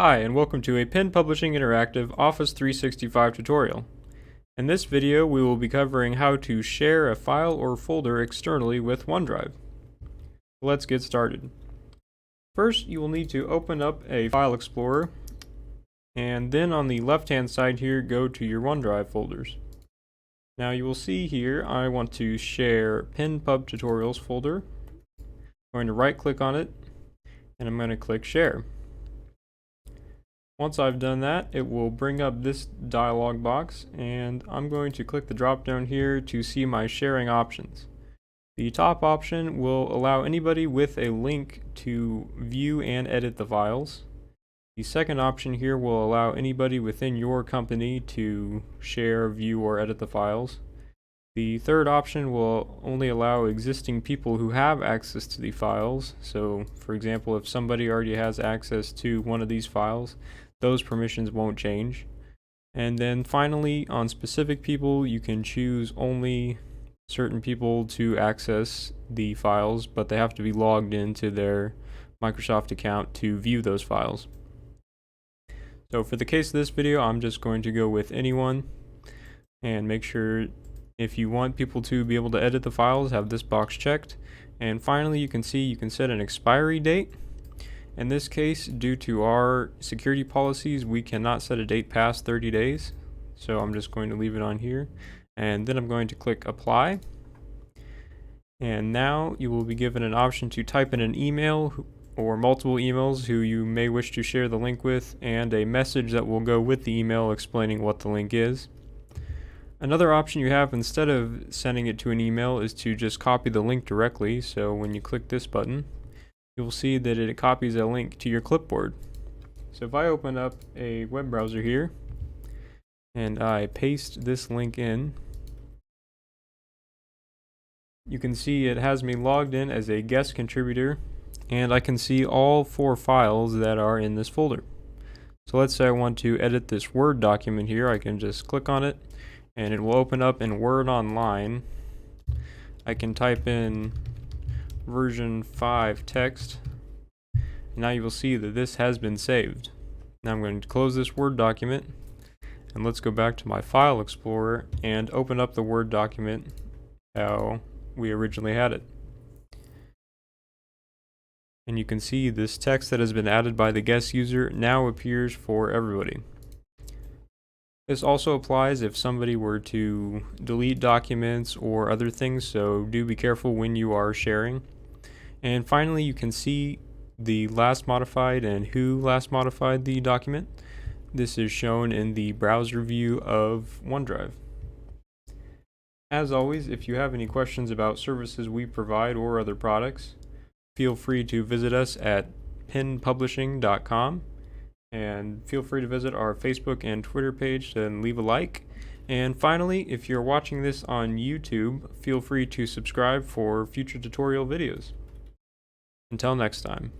Hi, and welcome to a Pen Publishing Interactive Office 365 tutorial. In this video, we will be covering how to share a file or folder externally with OneDrive. Let's get started. First, you will need to open up a file explorer, and then on the left-hand side here, go to your OneDrive folders. Now you will see here, I want to share Pen Pub Tutorials folder. I'm going to right-click on it, and I'm going to click Share. Once I've done that, it will bring up this dialog box, and I'm going to click the drop down here to see my sharing options. The top option will allow anybody with a link to view and edit the files. The second option here will allow anybody within your company to share, view, or edit the files. The third option will only allow existing people who have access to the files. So, for example, if somebody already has access to one of these files, those permissions won't change. And then finally, on specific people, you can choose only certain people to access the files, but they have to be logged into their Microsoft account to view those files. So for the case of this video, I'm just going to go with anyone, and make sure if you want people to be able to edit the files, have this box checked. And finally, you can see you can set an expiry date. In this case, due to our security policies, we cannot set a date past 30 days. So I'm just going to leave it on here. And then I'm going to click Apply. And now you will be given an option to type in an email or multiple emails who you may wish to share the link with, and a message that will go with the email explaining what the link is. Another option you have instead of sending it to an email is to just copy the link directly. So when you click this button, you will see that it copies a link to your clipboard. So if I open up a web browser here and I paste this link in, you can see it has me logged in as a guest contributor, and I can see all 4 files that are in this folder. So let's say I want to edit this Word document here. I can just click on it and it will open up in Word Online. I can type in version 5 text. Now you will see that this has been saved. Now I'm going to close this Word document, and let's go back to my File Explorer and open up the Word document how we originally had it. And you can see this text that has been added by the guest user now appears for everybody. This also applies if somebody were to delete documents or other things, so do be careful when you are sharing. And finally, you can see the last modified and who last modified the document. This is shown in the browser view of OneDrive. As always, if you have any questions about services we provide or other products, feel free to visit us at penpublishing.com, and feel free to visit our Facebook and Twitter page and leave a like. And finally, if you're watching this on YouTube, feel free to subscribe for future tutorial videos. Until next time.